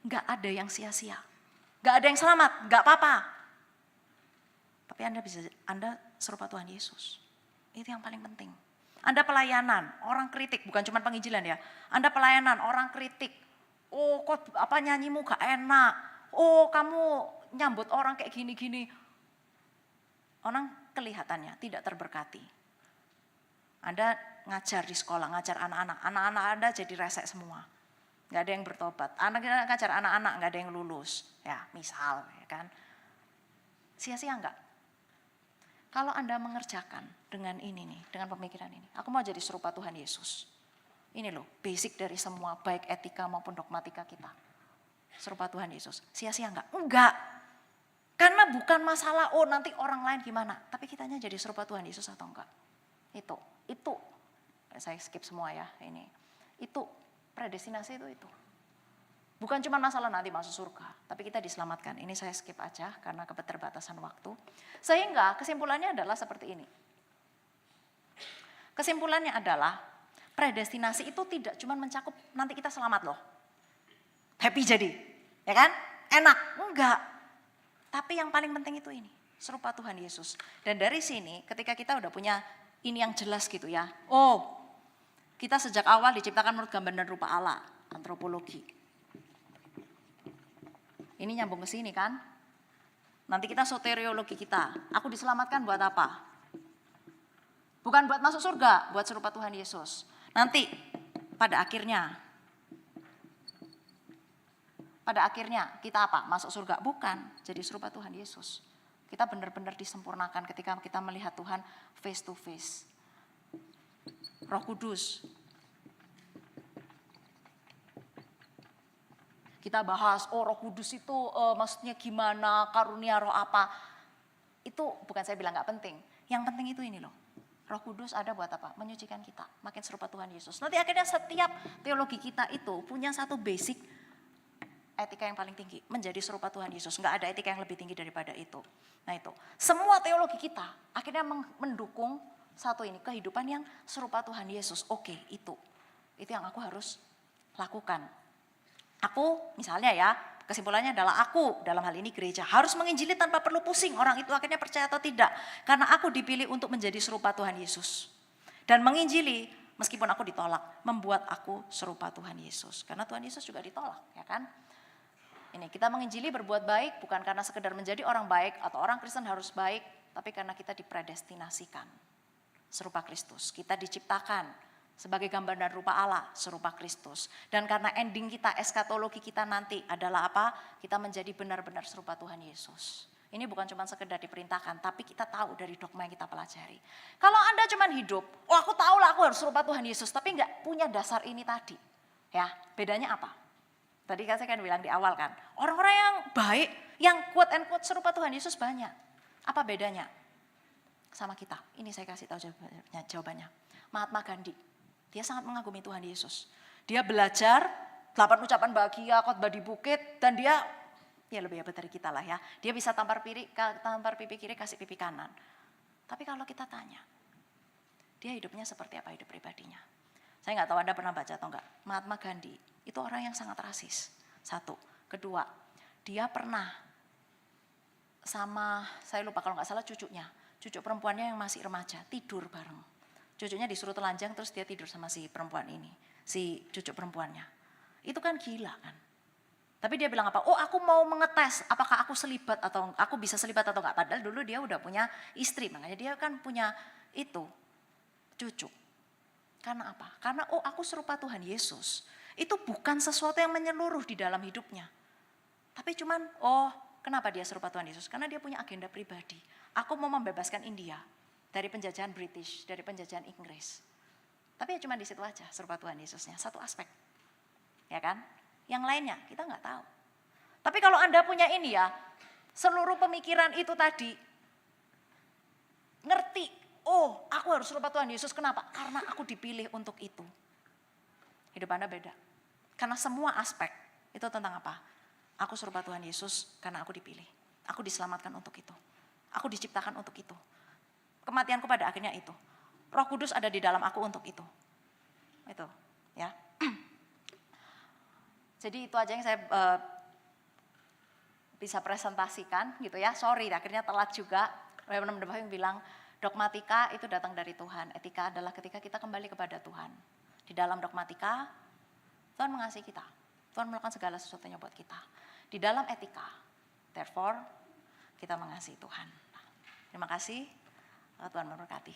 Enggak ada yang sia-sia. Enggak ada yang selamat, enggak apa-apa. Tapi Anda serupa Tuhan Yesus. Itu yang paling penting. Anda pelayanan, orang kritik, bukan cuma penginjilan ya. Anda pelayanan, orang kritik. Oh kok apa nyanyimu gak enak. Oh kamu nyambut orang kayak gini-gini. Orang kelihatannya tidak terberkati. Anda ngajar di sekolah, ngajar anak-anak. Anak-anak Anda jadi resek semua. Nggak ada yang bertobat. Ngajar anak-anak nggak ada yang lulus. Ya misal ya kan. Sia-sia enggak? Kalau Anda mengerjakan dengan ini nih, dengan pemikiran ini. Aku mau jadi serupa Tuhan Yesus. Ini loh basic dari semua baik etika maupun dogmatika kita. Serupa Tuhan Yesus. Sia-sia enggak? Enggak. Karena bukan masalah oh nanti orang lain gimana. Tapi kitanya jadi serupa Tuhan Yesus atau enggak. Itu saya skip semua ya ini. Itu predestinasi itu. Bukan cuma masalah nanti masuk surga, tapi kita diselamatkan. Ini saya skip aja karena keterbatasan waktu. Sehingga kesimpulannya adalah seperti ini. Kesimpulannya adalah predestinasi itu tidak cuma mencakup nanti kita selamat loh. Happy jadi, ya kan? Enak, enggak. Tapi yang paling penting itu ini, serupa Tuhan Yesus. Dan dari sini ketika kita udah punya ini yang jelas gitu ya. Oh, kita sejak awal diciptakan menurut gambar dan rupa Allah, antropologi. Ini nyambung ke sini kan? Nanti kita soteriologi kita. Aku diselamatkan buat apa? Bukan buat masuk surga, buat serupa Tuhan Yesus. Nanti pada akhirnya kita apa? Masuk surga? Bukan, jadi serupa Tuhan Yesus. Kita benar-benar disempurnakan ketika kita melihat Tuhan face to face. Roh Kudus. Kita bahas, oh Roh Kudus itu maksudnya gimana, karunia roh apa. Itu bukan saya bilang gak penting. Yang penting itu ini loh. Roh Kudus ada buat apa? Menyucikan kita, makin serupa Tuhan Yesus. Nanti akhirnya setiap teologi kita itu punya satu basic etika yang paling tinggi, menjadi serupa Tuhan Yesus. Nggak ada etika yang lebih tinggi daripada itu. Nah itu, semua teologi kita akhirnya mendukung satu ini, kehidupan yang serupa Tuhan Yesus. Oke, itu yang aku harus lakukan. Aku misalnya ya, kesimpulannya adalah aku dalam hal ini gereja harus menginjili tanpa perlu pusing orang itu akhirnya percaya atau tidak. Karena aku dipilih untuk menjadi serupa Tuhan Yesus. Dan menginjili meskipun aku ditolak, membuat aku serupa Tuhan Yesus. Karena Tuhan Yesus juga ditolak, ya kan? Ini kita menginjili berbuat baik bukan karena sekedar menjadi orang baik atau orang Kristen harus baik, tapi karena kita dipredestinasikan serupa Kristus. Kita diciptakan sebagai gambar dan rupa Allah, serupa Kristus. Dan karena ending kita, eskatologi kita nanti adalah apa? Kita menjadi benar-benar serupa Tuhan Yesus. Ini bukan cuma sekedar diperintahkan, tapi kita tahu dari dogma yang kita pelajari. Kalau Anda cuma hidup, oh aku tahu lah aku harus serupa Tuhan Yesus, tapi nggak punya dasar ini tadi. Ya, bedanya apa? Tadi kan saya kan bilang di awal kan, orang-orang yang baik, yang quote and quote serupa Tuhan Yesus banyak. Apa bedanya sama kita? Ini saya kasih tahu jawabannya. Mahatma Gandhi. Dia sangat mengagumi Tuhan Yesus. Dia belajar 8 ucapan bahagia, khotbah di bukit, dan dia ya lebih hebat dari kita lah ya. Dia bisa tampar pipi kiri, kasih pipi kanan. Tapi kalau kita tanya, dia hidupnya seperti apa hidup pribadinya? Saya nggak tahu Anda pernah baca atau enggak. Mahatma Gandhi itu orang yang sangat rasis. Satu. Kedua, dia pernah sama, saya lupa kalau nggak salah cucunya, cucu perempuannya yang masih remaja, tidur bareng. Cucunya disuruh telanjang terus dia tidur sama si perempuan ini, si cucu perempuannya. Itu kan gila kan. Tapi dia bilang apa? Oh aku mau mengetes apakah aku selibat atau aku bisa selibat atau enggak. Padahal dulu dia udah punya istri, makanya dia kan punya itu cucu. Karena apa? Karena oh aku serupa Tuhan Yesus. Itu bukan sesuatu yang menyeluruh di dalam hidupnya. Tapi cuman oh kenapa dia serupa Tuhan Yesus? Karena dia punya agenda pribadi. Aku mau membebaskan India dari penjajahan British, dari penjajahan Inggris. Tapi ya cuma di situ aja serupa Tuhan Yesusnya, satu aspek. Ya kan? Yang lainnya kita nggak tahu. Tapi kalau Anda punya ini ya, seluruh pemikiran itu tadi, ngerti, oh aku harus serupa Tuhan Yesus, kenapa? Karena aku dipilih untuk itu. Hidup Anda beda. Karena semua aspek itu tentang apa? Aku serupa Tuhan Yesus karena aku dipilih. Aku diselamatkan untuk itu. Aku diciptakan untuk itu. Kematianku pada akhirnya itu. Roh Kudus ada di dalam aku untuk itu. Itu, ya. Jadi itu aja yang saya bisa presentasikan gitu ya. Sorry, akhirnya telat juga. Reverend yang bilang dogmatika itu datang dari Tuhan. Etika adalah ketika kita kembali kepada Tuhan. Di dalam dogmatika, Tuhan mengasihi kita. Tuhan melakukan segala sesuatunya buat kita. Di dalam etika, therefore kita mengasihi Tuhan. Terima kasih. Tuhan memberkati.